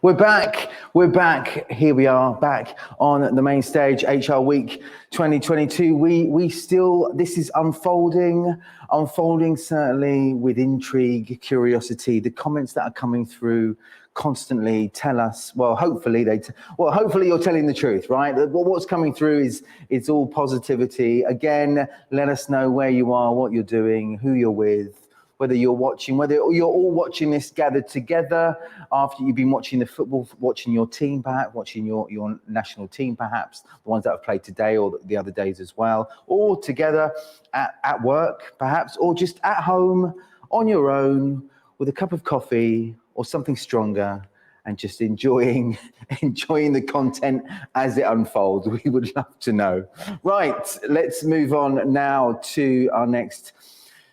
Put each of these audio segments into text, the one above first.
We're back. We're back. Here we are, back on the main stage, HR Week 2022. We still, this is unfolding certainly with intrigue, curiosity. The comments that are coming through constantly tell us, well, hopefully you're telling the truth, right? What's coming through is it's all positivity. Again, let us know where you are, what you're doing, who you're with. Whether you're all watching this gathered together after you've been watching the football, watching your team perhaps, watching your national team perhaps, the ones that have played today or the other days as well, or together at work perhaps, or just at home on your own with a cup of coffee or something stronger and just enjoying the content as it unfolds. We would love to know. Right, let's move on now to our next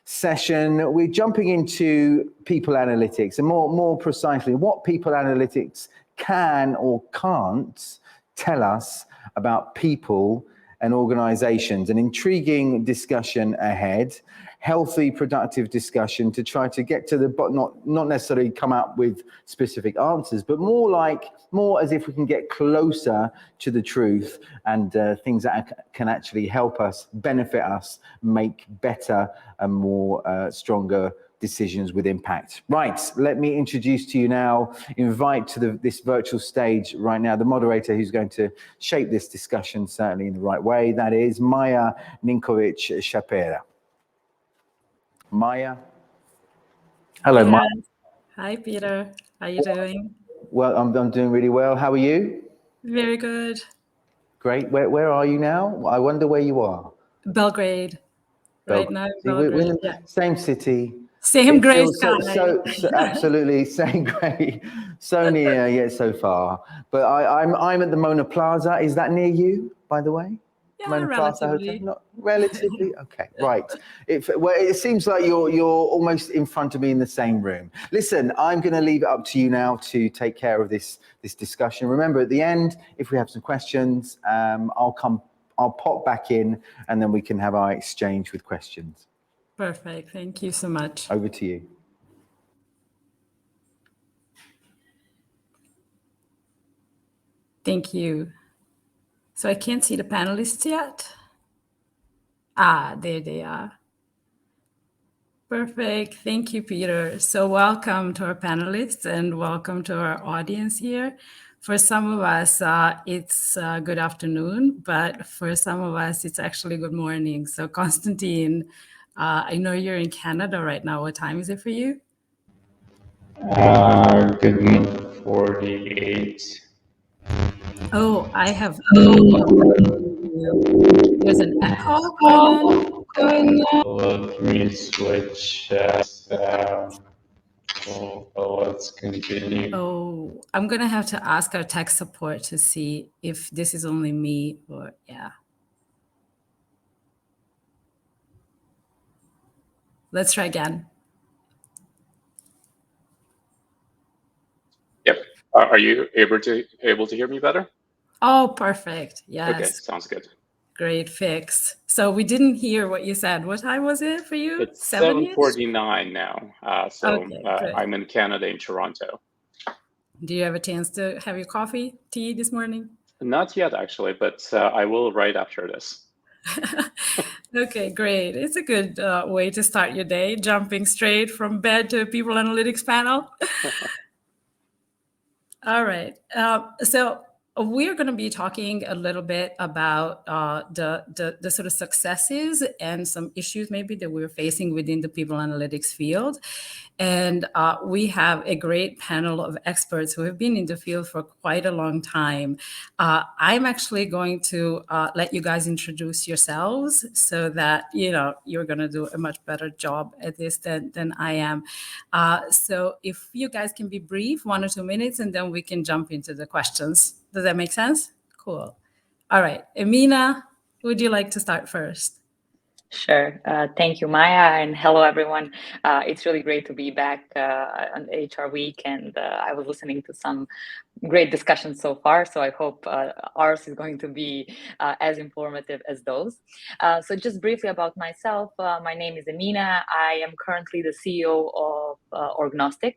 session. We're jumping into people analytics, and more precisely, what people analytics can or can't tell us about people and organizations. An intriguing discussion ahead, healthy, productive discussion to try to get to the not necessarily come up with specific answers, but more as if we can get closer to the truth and things that can actually help us, benefit us, make better and more stronger decisions with impact. Right, let me introduce to you now, invite to this virtual stage right now, the moderator who's going to shape this discussion certainly in the right way. That is Maja Ninković Shapera. Maja. Hello, Maja. Hi, Peter. How are you doing? Well, I'm doing really well. How are you? Very good. Great. Where are you now? I wonder where you are. Belgrade. Right now, Belgrade. We're in the same city. Same gray sky. So absolutely same gray. So near yet so far. But I'm at the Mona Plaza. Is that near you, by the way? Yeah, Mona Plaza relatively. Hotel? Not relatively. Okay, right. It seems like you're almost in front of me in the same room. Listen, I'm going to leave it up to you now to take care of this discussion. Remember, at the end, if we have some questions, I'll pop back in, and then we can have our exchange with questions. Perfect. Thank you so much. Over to you. Thank you. So I can't see the panelists yet. There they are. Perfect. Thank you, Peter. So welcome to our panelists and welcome to our audience here. For some of us, it's good afternoon, but for some of us, it's actually good morning. So Konstantin, I know you're in Canada right now. What time is it for you? Good 48. Oh, I have. There's an echo going on. Let me switch. Let's continue. Oh, I'm gonna have to ask our tech support to see if this is only me or yeah. Let's try again. Yep. Are you able to hear me better? Oh, perfect. Yes. Okay, sounds good. Great fix. So we didn't hear what you said. What time was it for you? It's 7:49 now. Okay, I'm in Canada, in Toronto. Do you have a chance to have your coffee, tea this morning? Not yet, actually, but I will right after this. Okay, great. It's a good way to start your day, jumping straight from bed to a people analytics panel. All right. So we're going to be talking a little bit about the sort of successes and some issues maybe that we're facing within the people analytics field. And we have a great panel of experts who have been in the field for quite a long time. I'm actually going to let you guys introduce yourselves so that, you're going to do a much better job at this than I am. So if you guys can be brief, 1 or 2 minutes, and then we can jump into the questions. Does that make sense? Cool. All right. Emina, would you like to start first? Sure. Thank you, Maja, and hello, everyone. It's really great to be back on HR Week, and I was listening to some great discussion so far. So I hope ours is going to be as informative as those. So just briefly about myself, my name is Emina. I am currently the CEO of Orgnostic.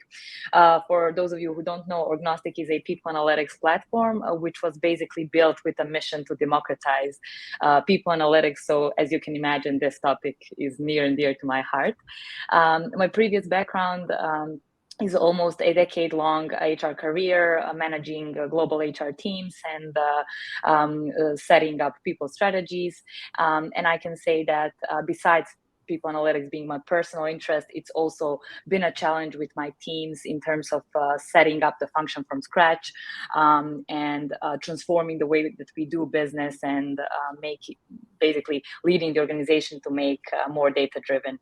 For those of you who don't know, Orgnostic is a people analytics platform, which was basically built with a mission to democratize people analytics. So as you can imagine, this topic is near and dear to my heart. My previous background is almost a decade-long HR career, managing global HR teams and setting up people strategies. And I can say that besides people analytics being my personal interest, it's also been a challenge with my teams in terms of setting up the function from scratch and transforming the way that we do business and basically leading the organization to make more data-driven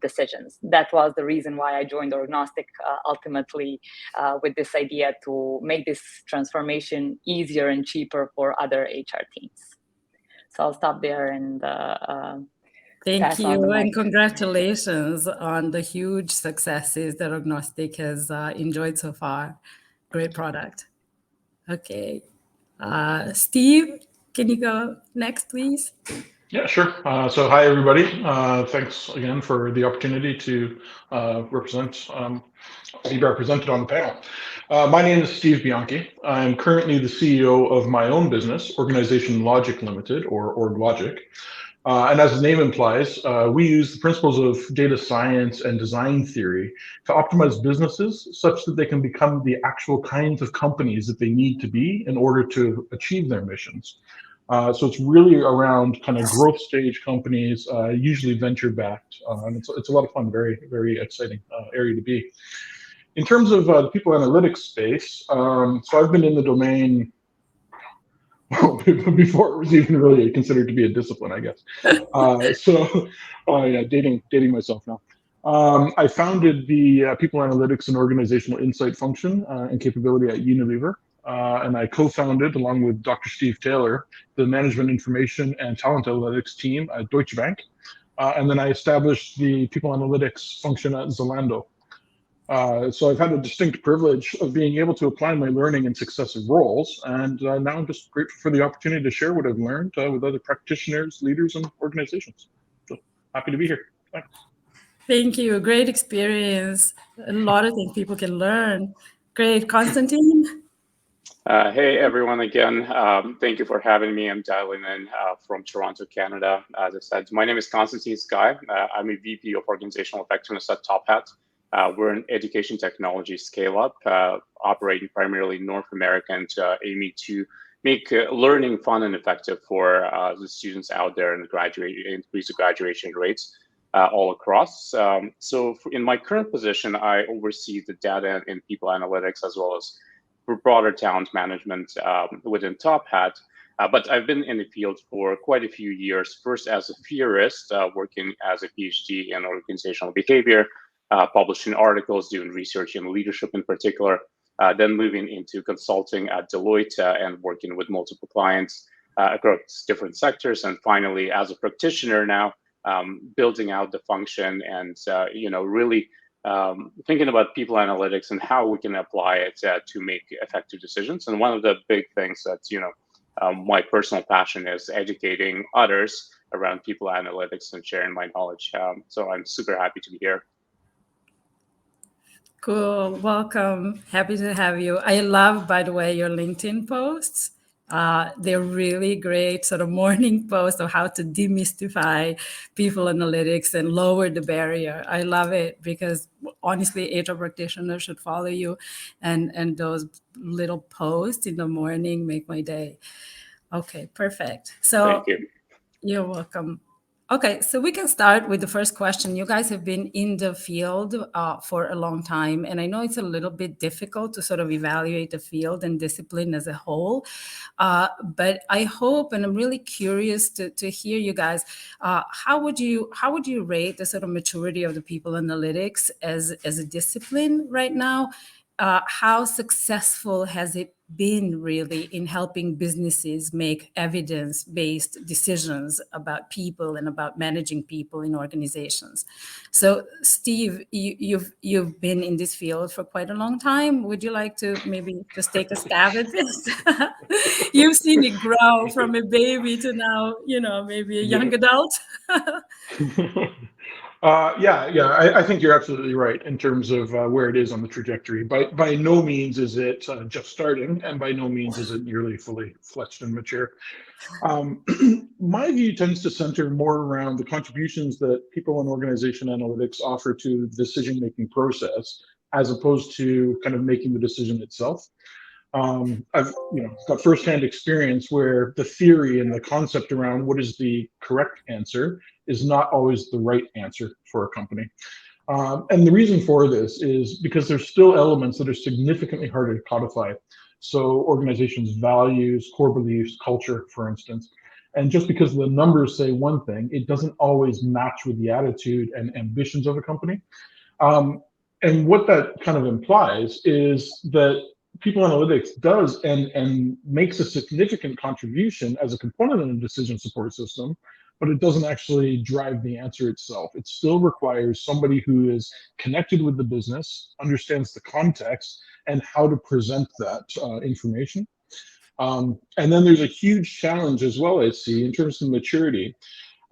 decisions. That was the reason why I joined Orgnostic, ultimately with this idea to make this transformation easier and cheaper for other HR teams. So I'll stop there and thank you, and congratulations on the huge successes that Orgnostic has enjoyed so far. Great product. Okay. Steve, can you go next, please? Yeah, sure. So hi, everybody. Thanks again for the opportunity to be represented on the panel. My name is Steve Bianchi. I'm currently the CEO of my own business, Organization Logic Limited, or Orglogic. And as the name implies, we use the principles of data science and design theory to optimize businesses such that they can become the actual kinds of companies that they need to be in order to achieve their missions. So it's really around kind of growth stage companies, usually venture backed, and it's a lot of fun, very, very exciting area to be. In terms of the people analytics space, so I've been in the domain before it was even really considered to be a discipline, I guess. Yeah, dating myself now. I founded the People Analytics and Organizational Insight function and capability at Unilever. And I co-founded, along with Dr. Steve Taylor, the Management Information and Talent Analytics team at Deutsche Bank. And then I established the People Analytics function at Zalando. So I've had a distinct privilege of being able to apply my learning in successive roles. And now I'm just grateful for the opportunity to share what I've learned with other practitioners, leaders, and organizations. So happy to be here. Thanks. Thank you. Great experience. A lot of things people can learn. Great. Konstantin? Hey, everyone, again. Thank you for having me. I'm dialing in from Toronto, Canada. As I said, my name is Konstantin Tskhay. I'm a VP of Organizational Effectiveness at Top Hat. We're an education technology scale-up, operating primarily in North America and aiming to make learning fun and effective for the students out there and increase the graduation rates all across. So in my current position, I oversee the data and people analytics as well as broader talent management within Top Hat. But I've been in the field for quite a few years, first as a theorist, working as a PhD in organizational behavior, publishing articles, doing research in leadership in particular, then moving into consulting at Deloitte and working with multiple clients across different sectors. And finally, as a practitioner now, building out the function and really thinking about people analytics and how we can apply it to make effective decisions. And one of the big things that's, my personal passion is educating others around people analytics and sharing my knowledge. So I'm super happy to be here. Cool. Welcome. Happy to have you. I love, by the way, your LinkedIn posts. They're really great sort of morning posts of how to demystify people analytics and lower the barrier. I love it because honestly, HR practitioners should follow you, and those little posts in the morning make my day. Okay, perfect. So thank you. You're welcome. Okay, so we can start with the first question. You guys have been in the field for a long time, and I know it's a little bit difficult to sort of evaluate the field and discipline as a whole, but I hope, and I'm really curious to hear you guys, how would you rate the sort of maturity of the people analytics as a discipline right now? How successful has it been really in helping businesses make evidence-based decisions about people and about managing people in organizations. So, Steve, you've been in this field for quite a long time. Would you like to maybe just take a stab at this? You've seen it grow from a baby to now, maybe a young adult. I think you're absolutely right in terms of where it is on the trajectory. By no means is it just starting, and by no means is it nearly fully fledged and mature. My view tends to center more around the contributions that people in organization analytics offer to the decision-making process, as opposed to kind of making the decision itself. I've got firsthand experience where the theory and the concept around what is the correct answer is not always the right answer for a company. And the reason for this is because there's still elements that are significantly harder to codify. So organizations' values, core beliefs, culture, for instance. And just because the numbers say one thing, it doesn't always match with the attitude and ambitions of a company. And what that kind of implies is that people analytics does and makes a significant contribution as a component in a decision support system, but it doesn't actually drive the answer itself. It still requires somebody who is connected with the business, understands the context, and how to present that information. And then there's a huge challenge as well, I see, in terms of maturity.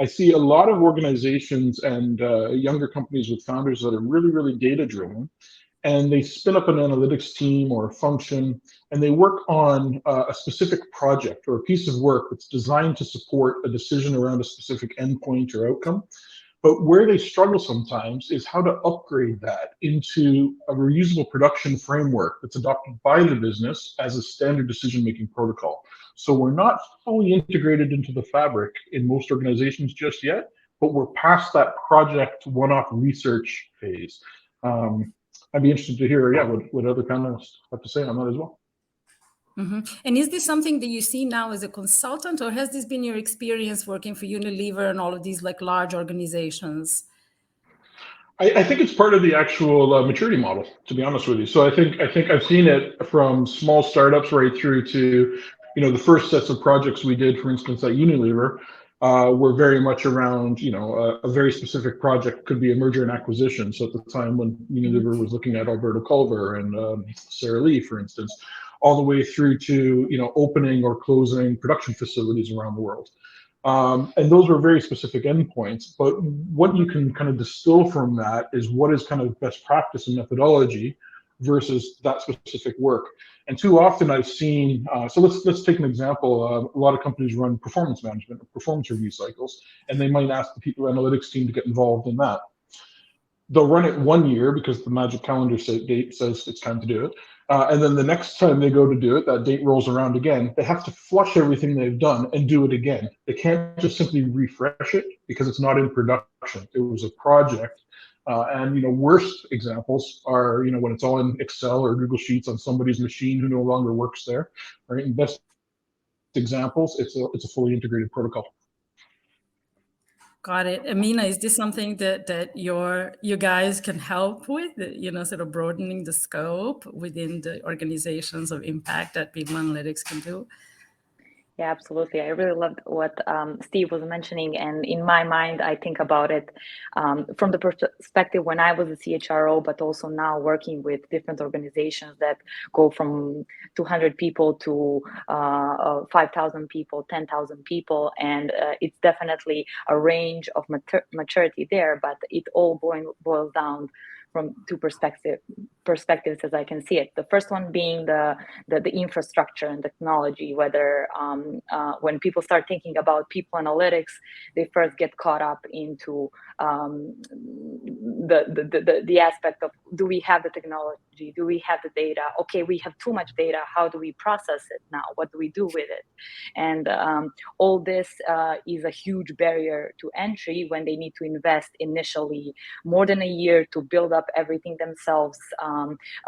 I see a lot of organizations and younger companies with founders that are really, really data-driven, and they spin up an analytics team or a function, and they work on a specific project or a piece of work that's designed to support a decision around a specific endpoint or outcome. But where they struggle sometimes is how to upgrade that into a reusable production framework that's adopted by the business as a standard decision-making protocol. So we're not fully integrated into the fabric in most organizations just yet, but we're past that project one-off research phase. I'd be interested to hear, what other panelists have to say on that as well. Mm-hmm. And is this something that you see now as a consultant, or has this been your experience working for Unilever and all of these like large organizations? I think it's part of the actual maturity model, to be honest with you. So I think I've seen it from small startups right through to, the first sets of projects we did, for instance, at Unilever, were very much around, a very specific project. Could be a merger and acquisition. So at the time when Unilever was looking at Alberto Culver and Sara Lee, for instance, all the way through to, opening or closing production facilities around the world. And those were very specific endpoints, but what you can kind of distill from that is what is kind of best practice and methodology versus that specific work. And too often I've seen, so let's take an example. A lot of companies run performance management or performance review cycles, and they might ask the people analytics team to get involved in that. They'll run it 1 year because the magic calendar date says it's time to do it. And then the next time they go to do it, that date rolls around again. They have to flush everything they've done and do it again. They can't just simply refresh it because it's not in production. It was a project. And worst examples are when it's all in Excel or Google Sheets on somebody's machine who no longer works there. Right? And best examples, it's a fully integrated protocol. Got it. Emina, is this something that you guys can help with, sort of broadening the scope within the organizations of impact that people analytics can do? Yeah, absolutely. I really loved what Steve was mentioning. And in my mind, I think about it from the perspective when I was a CHRO, but also now working with different organizations that go from 200 people to 5,000 people, 10,000 people. And it's definitely a range of maturity there, but it all boils down from two perspectives as I can see it. The first one being the infrastructure and technology, whether when people start thinking about people analytics, they first get caught up into the aspect of, do we have the technology? Do we have the data? Okay, we have too much data. How do we process it now? What do we do with it? And all this is a huge barrier to entry when they need to invest initially more than a year to build up everything themselves,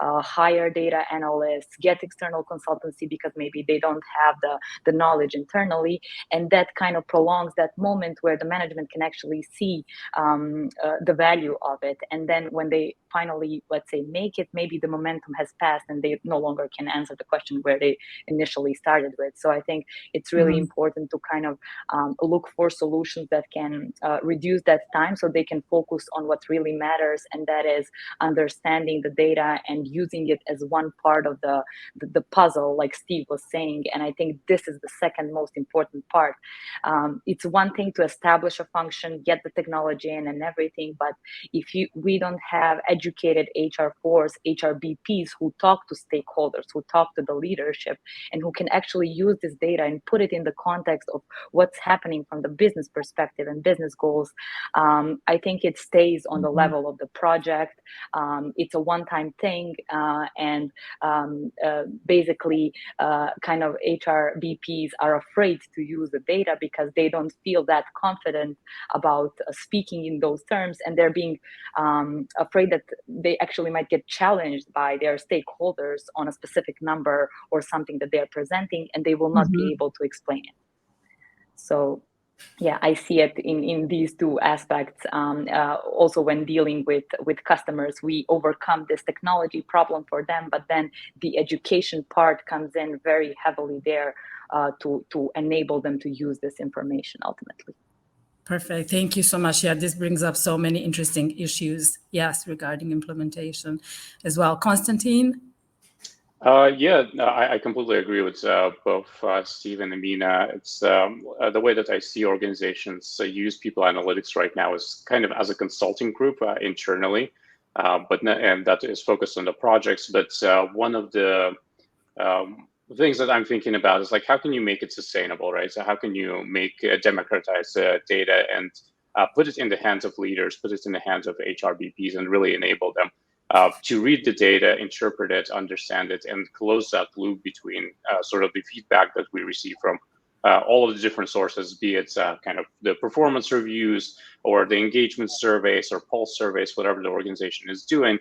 hire data analysts, get external consultancy because maybe they don't have the knowledge internally. And that kind of prolongs that moment where the management can actually see the value of it. And then when they finally, let's say, make it, maybe the momentum has passed and they no longer can answer the question where they initially started with. So I think it's really important to kind of look for solutions that can reduce that time so they can focus on what really matters, and that is understanding the data and using it as one part of the puzzle, like Steve was saying. And I think this is the second most important part. It's one thing to establish a function, get the technology in and everything, but if we don't have educated HR force, HRBPs who talk to stakeholders, who talk to the leadership, and who can actually use this data and put it in the context of what's happening from the business perspective and business goals, I think it stays on the level of the project. It's a one-time thing, and basically kind of HRBPs are afraid to use the data because they don't feel that confident about speaking in those terms, and they're being afraid that they actually might get challenged by their stakeholders on a specific number or something that they're presenting, and they will not be able to explain it. So yeah, I see it in these two aspects. Also, when dealing with customers, we overcome this technology problem for them, but then the education part comes in very heavily there to enable them to use this information ultimately. Perfect. Thank you so much. Yeah, this brings up so many interesting issues, yes, regarding implementation as well. Konstantin? I completely agree with both Steve and Emina. It's the way that I see organizations use people analytics right now is kind of as a consulting group internally, and that is focused on the projects. But one of the things that I'm thinking about is like, how can you make it sustainable, right? So how can you democratize data and put it in the hands of leaders, put it in the hands of HRBPs, and really enable them to read the data, interpret it, understand it, and close that loop between sort of the feedback that we receive from all of the different sources, be it kind of the performance reviews or the engagement surveys or pulse surveys, whatever the organization is doing,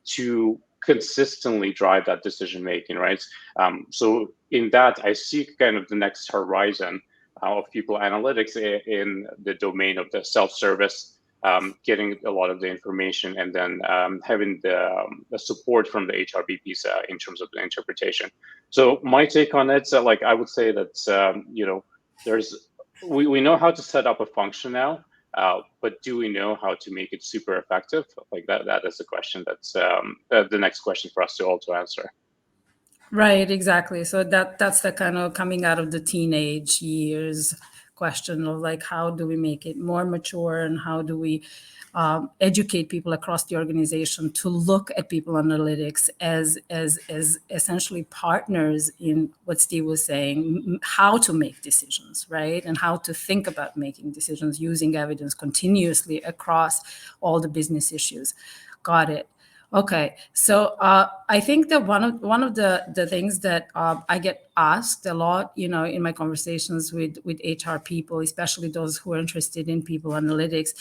to consistently drive that decision making, right? So in that, I see kind of the next horizon of people analytics in the domain of the self-service, getting a lot of the information, and then having the support from the HRBPs in terms of the interpretation. So my take on it, like I would say that we know how to set up a function now, but do we know how to make it super effective? Like that is the question that's the next question for us to also answer. Right, exactly. So that's the kind of coming out of the teenage years question of like, how do we make it more mature, and how do we educate people across the organization to look at people analytics as essentially partners in what Steve was saying, how to make decisions, right? And how to think about making decisions using evidence continuously across all the business issues. Got it. Okay, so I think that one of the things that I get asked a lot, in my conversations with HR people, especially those who are interested in people analytics,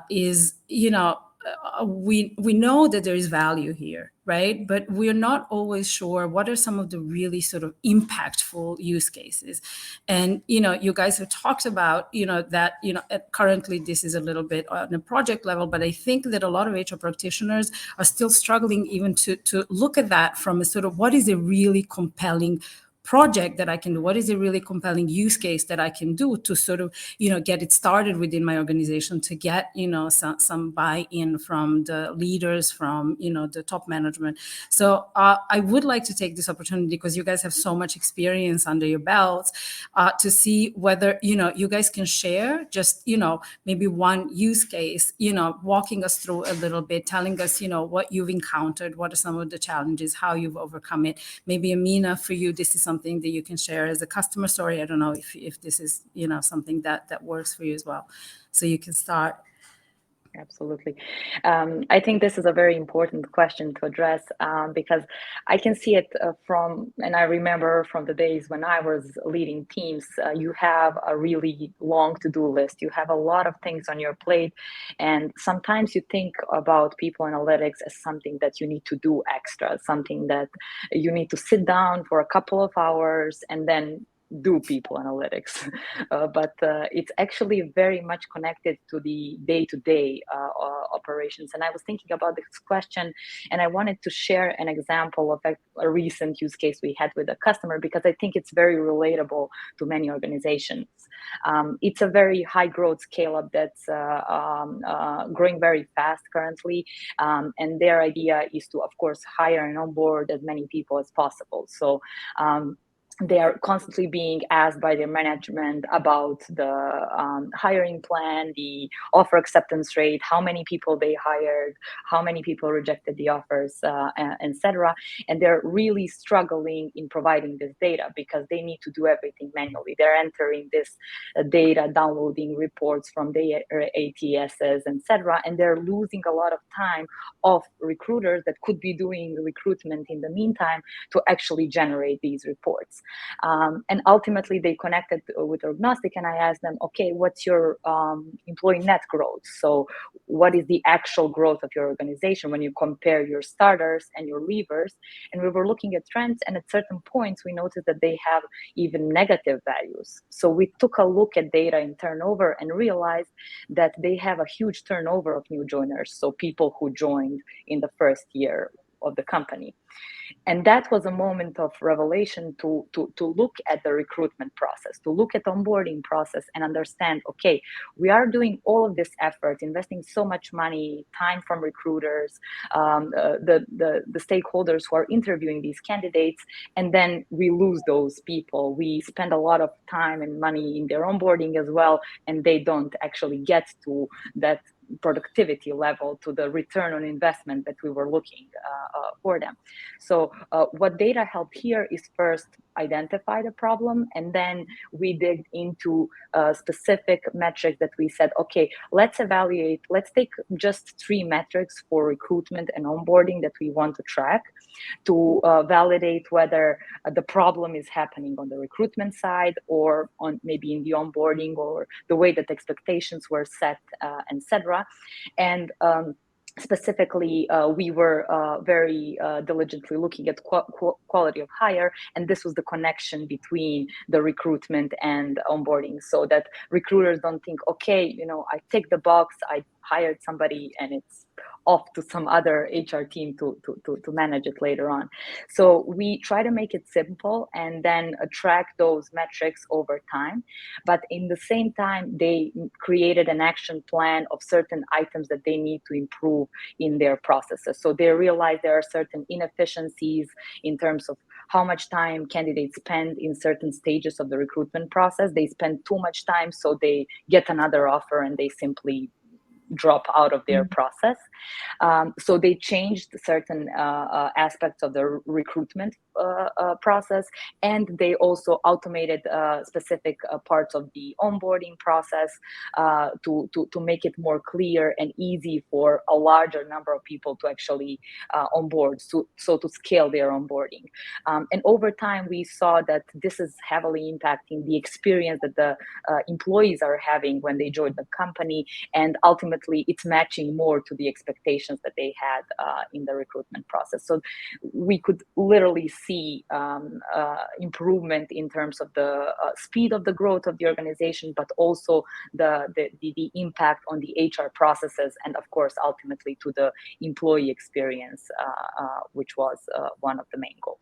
is, we know that there is value here, right? But we're not always sure what are some of the really sort of impactful use cases. And, you guys have talked about, that, currently this is a little bit on a project level, but I think that a lot of HR practitioners are still struggling even to look at that from a sort of what is a really compelling project that I can do, what is a really compelling use case that I can do to sort of, get it started within my organization, to get, some buy-in from the leaders, from, the top management. So I would like to take this opportunity, because you guys have so much experience under your belts, to see whether, you guys can share just, maybe one use case, walking us through a little bit, telling us, what you've encountered, what are some of the challenges, how you've overcome it. Maybe Emina, for you, this is something that you can share as a customer story. I don't know if this is, something that works for you as well. So you can start. Absolutely. I think this is a very important question to address because I can see it and I remember from the days when I was leading teams, you have a really long to-do list. You have a lot of things on your plate. And sometimes you think about people analytics as something that you need to do extra, something that you need to sit down for a couple of hours and then do people analytics, but it's actually very much connected to the day-to-day operations. And I was thinking about this question, and I wanted to share an example of a recent use case we had with a customer, because I think it's very relatable to many organizations. It's a very high growth scale up that's growing very fast currently, and their idea is to, of course, hire and onboard as many people as possible. So they are constantly being asked by their management about the hiring plan, the offer acceptance rate, how many people they hired, how many people rejected the offers, etc. And they're really struggling in providing this data because they need to do everything manually. They're entering this data, downloading reports from the ATSs, etc. And they're losing a lot of time of recruiters that could be doing recruitment in the meantime to actually generate these reports. And ultimately, they connected with Orgnostic, and I asked them, okay, what's your employee net growth? So what is the actual growth of your organization when you compare your starters and your leavers? And we were looking at trends, and at certain points, we noticed that they have even negative values. So we took a look at data in turnover and realized that they have a huge turnover of new joiners, so people who joined in the first year of the company. And that was a moment of revelation to look at the recruitment process, to look at onboarding process and understand, okay, we are doing all of this effort, investing so much money, time from recruiters, the stakeholders who are interviewing these candidates, and then we lose those people. We spend a lot of time and money in their onboarding as well, and they don't actually get to that productivity level, to the return on investment that we were looking for them. So what data helped here is first identify the problem, and then we dig into specific metrics that we said, okay, let's take just 3 metrics for recruitment and onboarding that we want to track to validate whether the problem is happening on the recruitment side or on maybe in the onboarding or the way that expectations were set, etc. And specifically, we were very diligently looking at quality of hire, and this was the connection between the recruitment and onboarding, so that recruiters don't think, okay, I tick the box, I hired somebody, and it's off to some other HR team to manage it later on. So we try to make it simple and then track those metrics over time. But in the same time, they created an action plan of certain items that they need to improve in their processes. So they realized there are certain inefficiencies in terms of how much time candidates spend in certain stages of the recruitment process. They spend too much time, so they get another offer and they simply drop out of their process. So they changed certain aspects of the recruitment process, and they also automated specific parts of the onboarding process to make it more clear and easy for a larger number of people to actually onboard, so to scale their onboarding. And over time, we saw that this is heavily impacting the experience that the employees are having when they join the company, and ultimately it's matching more to the expectations that they had in the recruitment process. So we could literally see improvement in terms of the speed of the growth of the organization, but also the impact on the HR processes, and of course, ultimately to the employee experience, which was one of the main goals.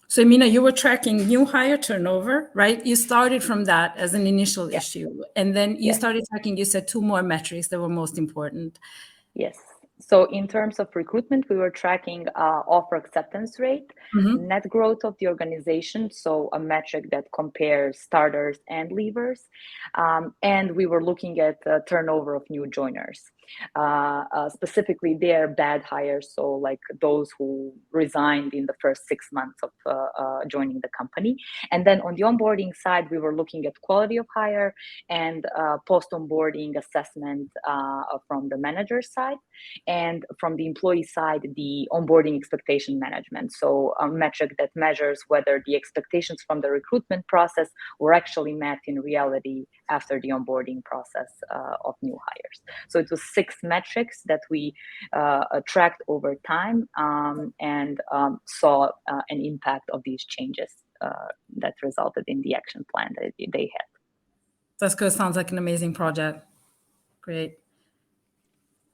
So, Emina, you were tracking new hire turnover, right? You started from that as an initial issue, and then you started tracking, you said 2 more metrics that were most important. Yes. So in terms of recruitment, we were tracking offer acceptance rate, net growth of the organization, so a metric that compares starters and leavers, and we were looking at turnover of new joiners. specifically their bad hires, so like those who resigned in the first 6 months of joining the company. And then on the onboarding side, we were looking at quality of hire and post-onboarding assessment from the manager side, and from the employee side, the onboarding expectation management. So a metric that measures whether the expectations from the recruitment process were actually met in reality after the onboarding process of new hires. So it was 6 metrics that we tracked over time and saw an impact of these changes that resulted in the action plan that they had. That's good. Sounds like an amazing project. Great.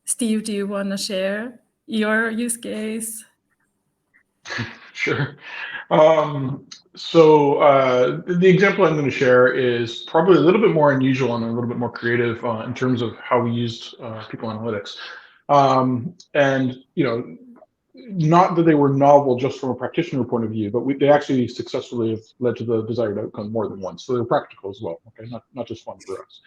Steve, do you want to share your use case? Sure. The example I'm going to share is probably a little bit more unusual and a little bit more creative in terms of how we used people analytics. And, you know, not that they were novel just from a practitioner point of view, but they actually successfully have led to the desired outcome more than once. So they're practical as well. Okay, not just fun for us.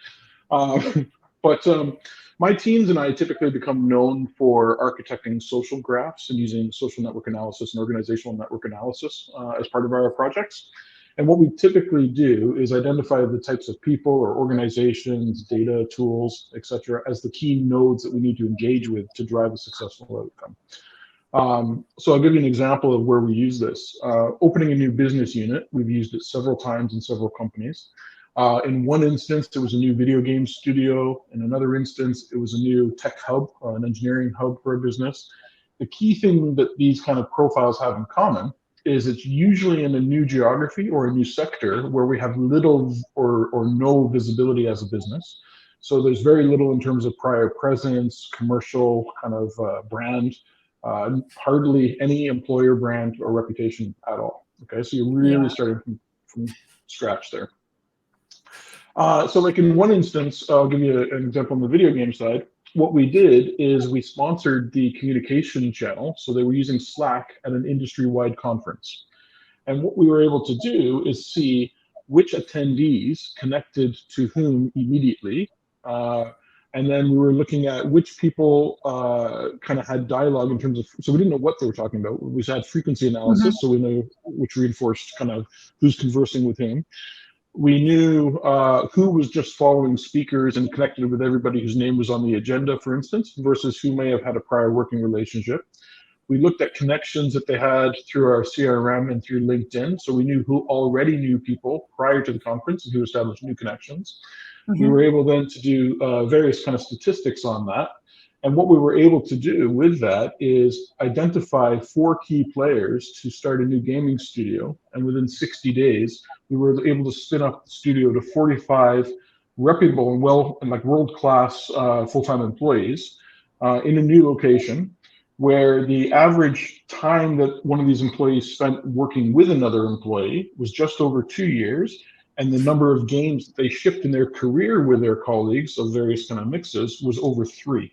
My teams and I typically become known for architecting social graphs and using social network analysis and organizational network analysis as part of our projects. And what we typically do is identify the types of people or organizations, data, tools, etc., as the key nodes that we need to engage with to drive a successful outcome. So I'll give you an example of where we use this. Opening a new business unit, we've used it several times in several companies. In one instance, it was a new video game studio. In another instance, it was a new tech hub, an engineering hub for a business. The key thing that these kind of profiles have in common is it's usually in a new geography or a new sector where we have little or no visibility as a business. So there's very little in terms of prior presence, commercial kind of brand, hardly any employer brand or reputation at all. Okay, so you're really starting from scratch there. So like in one instance, I'll give you an example on the video game side. What we did is we sponsored the communication channel. So they were using Slack at an industry-wide conference. And what we were able to do is see which attendees connected to whom immediately. And then we were looking at which people kind of had dialogue in terms of, so we didn't know what they were talking about. We had frequency analysis, so we knew which reinforced kind of who's conversing with whom. We knew who was just following speakers and connected with everybody whose name was on the agenda, for instance, versus who may have had a prior working relationship. We looked at connections that they had through our CRM and through LinkedIn. So we knew who already knew people prior to the conference and who established new connections. We were able then to do various kind of statistics on that. And what we were able to do with that is identify 4 key players to start a new gaming studio. And within 60 days, we were able to spin up the studio to 45 reputable and like world-class full-time employees in a new location, where the average time that one of these employees spent working with another employee was just over 2 years. And the number of games that they shipped in their career with their colleagues of various kind of mixes was over 3.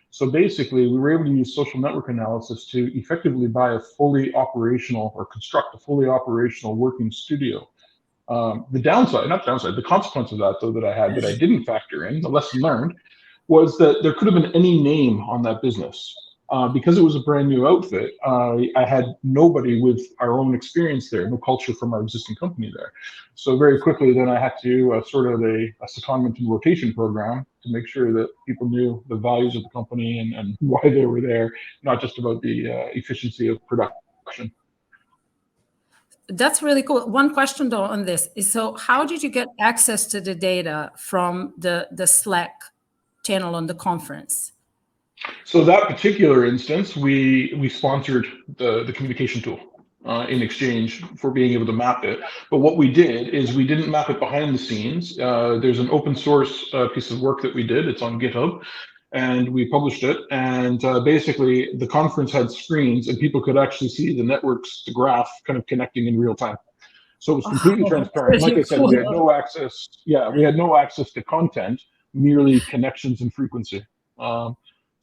So basically, we were able to use social network analysis to effectively buy a fully operational or construct a fully operational working studio. The consequence of that, though, that I didn't factor in, the lesson learned, was that there could have been any name on that business. Because it was a brand new outfit, I had nobody with our own experience there, no culture from our existing company there. So very quickly, then I had to do sort of a secondment and rotation program to make sure that people knew the values of the company and why they were there, not just about the efficiency of production. That's really cool. One question though on this is, so how did you get access to the data from the Slack channel on the conference? So that particular instance, we sponsored the communication tool in exchange for being able to map it. But what we did is we didn't map it behind the scenes. There's an open source piece of work that we did. It's on GitHub, and we published it. And basically, the conference had screens, and people could actually see the networks, the graph, kind of connecting in real time. So it was completely transparent. Like I said, we had no access. Yeah, we had no access to content, merely connections and frequency.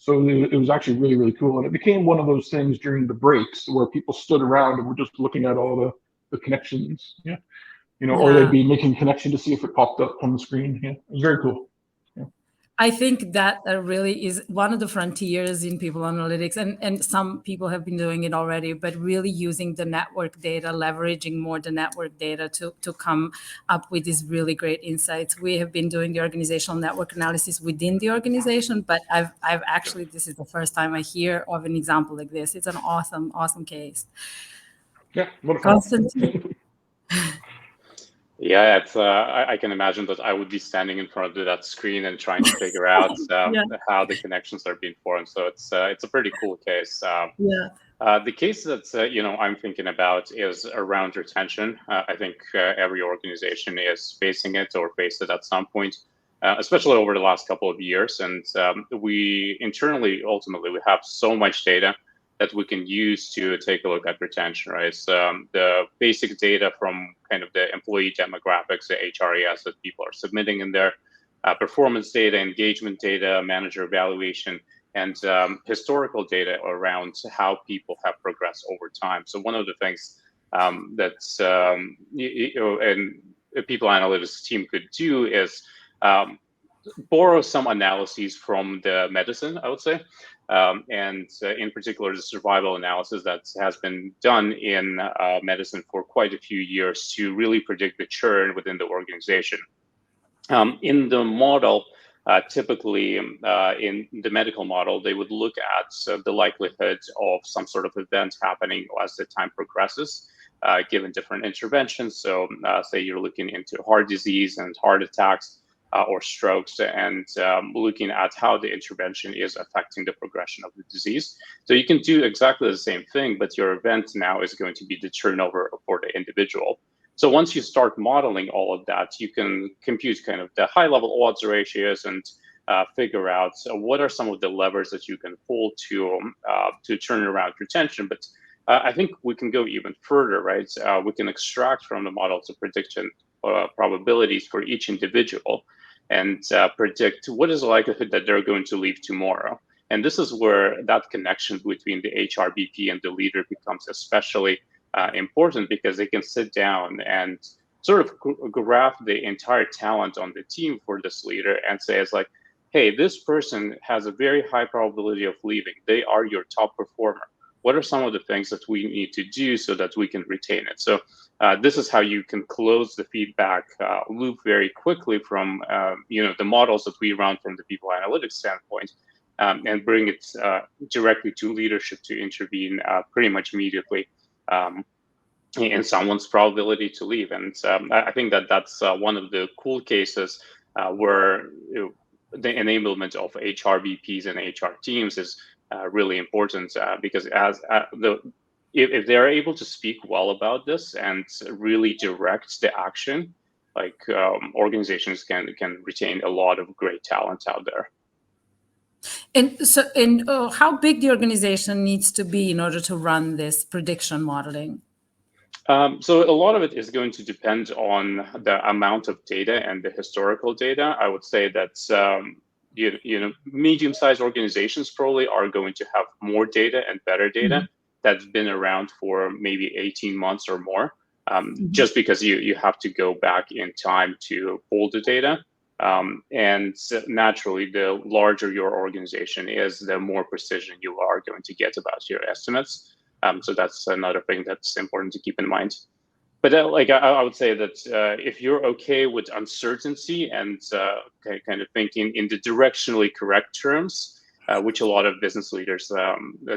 So it was actually really, really cool. And it became one of those things during the breaks where people stood around and were just looking at all the connections. Yeah. You know, or they'd be making connection to see if it popped up on the screen. Yeah. It was very cool. Yeah. I think that really is one of the frontiers in people analytics, and some people have been doing it already, but really using the network data, leveraging more the network data to come up with these really great insights. We have been doing the organizational network analysis within the organization, but I've actually, this is the first time I hear of an example like this. It's an awesome case. Yeah, wonderful. Konstantin. Yeah, it's I can imagine that I would be standing in front of that screen and trying to figure out how the connections are being formed. So it's a pretty cool case. The case that I'm thinking about is around retention. I think every organization is facing it or faced it at some point, especially over the last couple of years. And we internally, ultimately, we have so much data that we can use to take a look at retention, right? So, the basic data from kind of the employee demographics, the HRES that people are submitting in there, performance data, engagement data, manager evaluation, and historical data around how people have progressed over time. So one of the things that's and a people analytics team could do is borrow some analyses from the medicine, I would say, and in particular, the survival analysis that has been done in medicine for quite a few years to really predict the churn within the organization. In the model, typically in the medical model, they would look at the likelihood of some sort of event happening as the time progresses, given different interventions. So say you're looking into heart disease and heart attacks, or strokes, and looking at how the intervention is affecting the progression of the disease. So you can do exactly the same thing, but your event now is going to be the turnover for the individual. So once you start modeling all of that, you can compute kind of the high-level odds ratios and figure out what are some of the levers that you can pull to turn around retention. But I think we can go even further, right? We can extract from the model to prediction probabilities for each individual and predict what is the likelihood that they're going to leave tomorrow. And this is where that connection between the HRBP and the leader becomes especially important, because they can sit down and sort of graph the entire talent on the team for this leader and say, it's like, hey, this person has a very high probability of leaving. They are your top performer. What are some of the things that we need to do so that we can retain it? So this is how you can close the feedback loop very quickly from the models that we run from the people analytics standpoint, and bring it directly to leadership to intervene pretty much immediately in someone's probability to leave. And I think that that's one of the cool cases where the enablement of HRBPs and HR teams is really important, because if they're able to speak well about this and really direct the action, like organizations can retain a lot of great talent out there. And so, how big the organization needs to be in order to run this prediction modeling? So a lot of it is going to depend on the amount of data and the historical data. I would say that medium-sized organizations probably are going to have more data and better data that's been around for maybe 18 months or more, just because you have to go back in time to pull the data. And naturally, the larger your organization is, the more precision you are going to get about your estimates. So that's another thing that's important to keep in mind. But I would say that if you're okay with uncertainty and kind of thinking in the directionally correct terms, which a lot of business leaders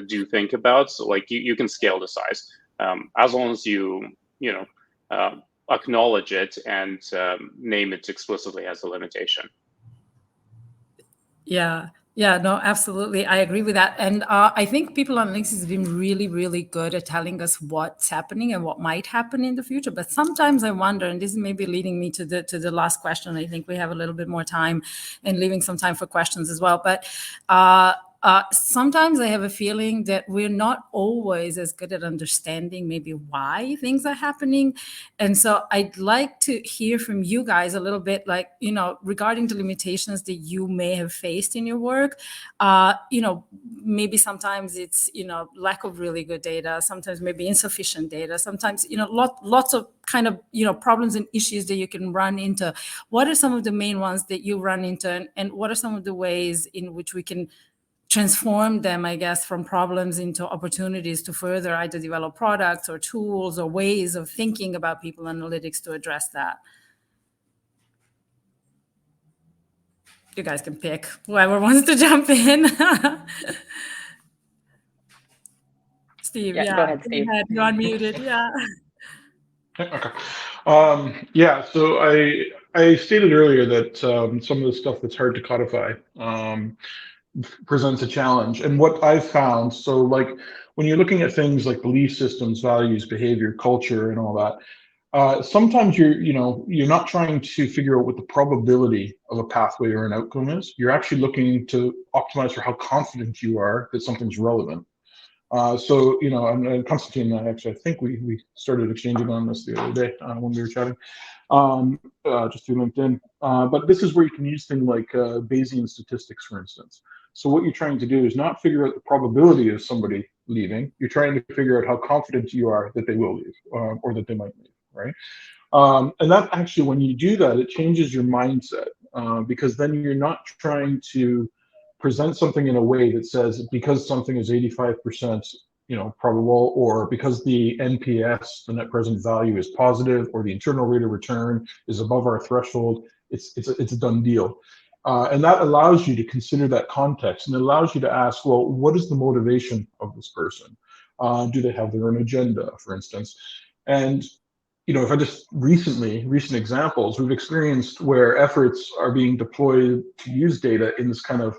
do think about, so like you can scale the size as long as you acknowledge it and name it explicitly as a limitation. Yeah, no, absolutely. I agree with that. And I think People Analytics has been really, really good at telling us what's happening and what might happen in the future. But sometimes I wonder, and this is maybe leading me to the last question. I think we have a little bit more time and leaving some time for questions as well. But sometimes I have a feeling that we're not always as good at understanding maybe why things are happening. And so I'd like to hear from you guys a little bit, like, regarding the limitations that you may have faced in your work. Maybe sometimes it's, lack of really good data, sometimes maybe insufficient data, sometimes, lots of kind of, problems and issues that you can run into. What are some of the main ones that you run into, and what are some of the ways in which we can transform them, I guess, from problems into opportunities to further either develop products or tools or ways of thinking about people analytics to address that? You guys can pick whoever wants to jump in. Steve, Yeah, go ahead, Steve. You're unmuted, yeah. Okay. So I stated earlier that some of the stuff that's hard to codify presents a challenge. And what I've found, so like when you're looking at things like belief systems, values, behavior, culture, and all that, sometimes you're not trying to figure out what the probability of a pathway or an outcome is. You're actually looking to optimize for how confident you are that something's relevant. And Konstantin, actually, I think we started exchanging on this the other day when we were chatting, just through LinkedIn. But this is where you can use things like Bayesian statistics, for instance. So what you're trying to do is not figure out the probability of somebody leaving. You're trying to figure out how confident you are that they will leave or that they might leave, right? And that actually, when you do that, it changes your mindset because then you're not trying to present something in a way that says because something is 85% probable, or because the NPS, the net present value, is positive, or the internal rate of return is above our threshold, it's a done deal. And that allows you to consider that context, and it allows you to ask, well, what is the motivation of this person? Do they have their own agenda, for instance? And if I just recent examples, we've experienced where efforts are being deployed to use data in this kind of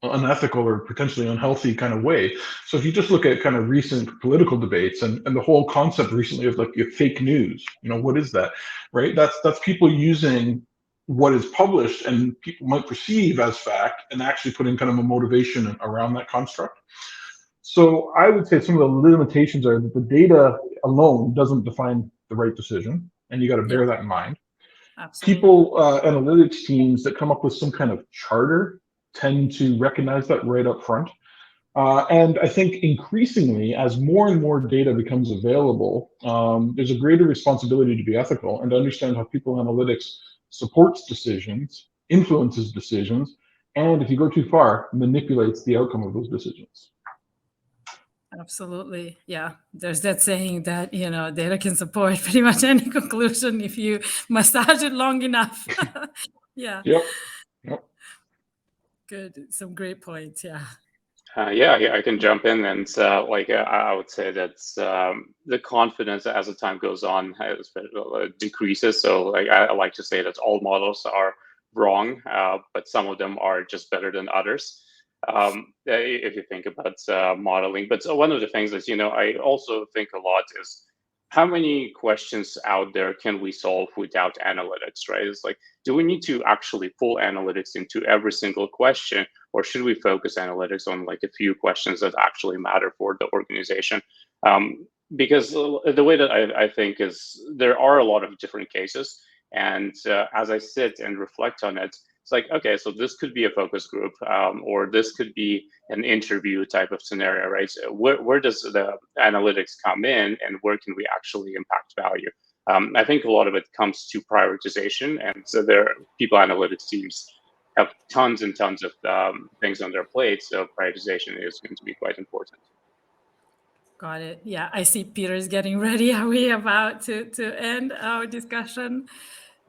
unethical or potentially unhealthy kind of way. So if you just look at kind of recent political debates and the whole concept recently of like fake news, what is that, right? That's people using what is published and people might perceive as fact and actually putting kind of a motivation around that construct. So I would say some of the limitations are that the data alone doesn't define the right decision, and you got to bear that in mind. Absolutely. People, analytics teams that come up with some kind of charter tend to recognize that right up front. And I think increasingly, as more and more data becomes available, there's a greater responsibility to be ethical and to understand how people analytics supports decisions, influences decisions, and if you go too far, manipulates the outcome of those decisions. Absolutely. Yeah. There's that saying that, data can support pretty much any conclusion if you massage it long enough. Yeah. Yep. Good. Some great points. Yeah. I can jump in, and I would say that the confidence as the time goes on decreases. So I like to say that all models are wrong, but some of them are just better than others. If you think about modeling. But one of the things that I also think a lot is how many questions out there can we solve without analytics, right? It's like, do we need to actually pull analytics into every single question, or should we focus analytics on like a few questions that actually matter for the organization? Because the way that I think is there are a lot of different cases, and as I sit and reflect on it, it's like, okay, so this could be a focus group, or this could be an interview type of scenario, right? So where does the analytics come in, and where can we actually impact value? I think a lot of it comes to prioritization, and so people analytics teams have tons and tons of things on their plate, so prioritization is going to be quite important. Got it. Yeah, I see Peter's getting ready. Are we about to end our discussion?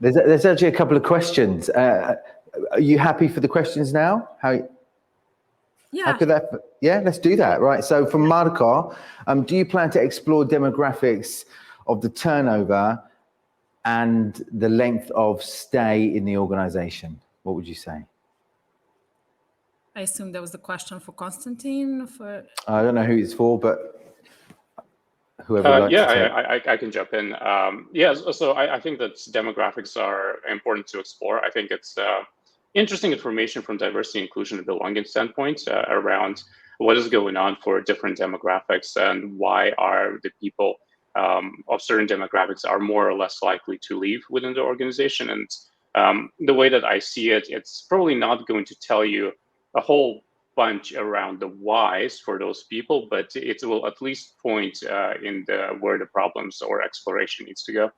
There's actually a couple of questions. Are you happy for the questions now? Yeah. Let's do that. Right. So from Marko, do you plan to explore demographics of the turnover and the length of stay in the organization? What would you say? I assume that was the question for Konstantin. I don't know who it's for, but whoever likes to take. I can jump in. So I think that demographics are important to explore. I think it's interesting information from diversity, inclusion, and belonging standpoint around what is going on for different demographics and why are the people of certain demographics are more or less likely to leave within the organization. And the way that I see it, it's probably not going to tell you a whole bunch around the whys for those people, but it will at least point in where the problems or exploration needs to go.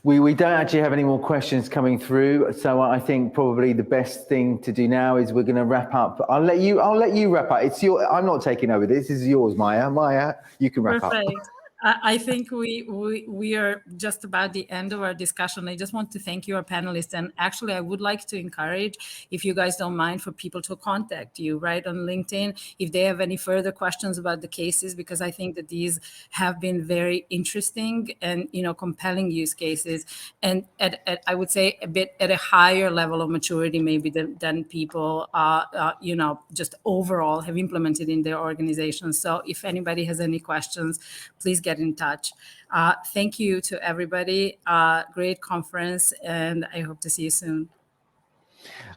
We don't actually have any more questions coming through, so I think probably the best thing to do now is we're going to wrap up. I'll let you wrap up. It's your. I'm not taking over. This is yours, Maja. Maja, you can wrap up. I think we are just about the end of our discussion. I just want to thank you, our panelists. And actually, I would like to encourage, if you guys don't mind, for people to contact you, right, on LinkedIn, if they have any further questions about the cases, because I think that these have been very interesting and, compelling use cases. And I would say a bit at a higher level of maturity, maybe than people, just overall have implemented in their organizations. So if anybody has any questions, please get in touch. Thank you to everybody. Great conference, and I hope to see you soon.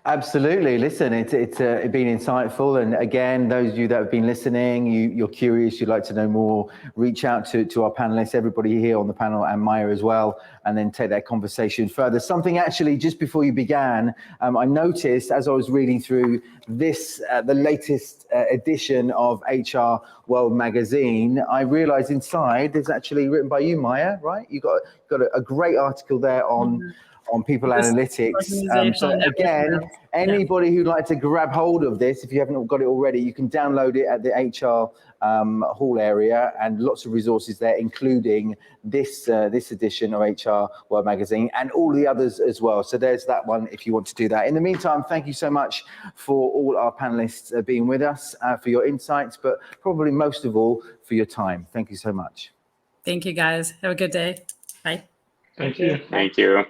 Absolutely. Listen, it's been insightful. And again, those of you that have been listening, you're curious, you'd like to know more, reach out to our panelists, everybody here on the panel, and Maja as well, and then take that conversation further. Something actually, just before you began, I noticed as I was reading through this, the latest edition of HR World Magazine, I realized inside there's actually written by you, Maja, right? You got a great article there on people analytics. So again, anybody who'd like to grab hold of this, if you haven't got it already, you can download it at the HR hall area, and lots of resources there, including this edition of HR World Magazine and all the others as well. So there's that one if you want to do that. In the meantime, thank you so much for all our panelists being with us, for your insights, but probably most of all for your time. Thank you so much. Thank you, guys. Have a good day. Bye. Thank you. Thank you.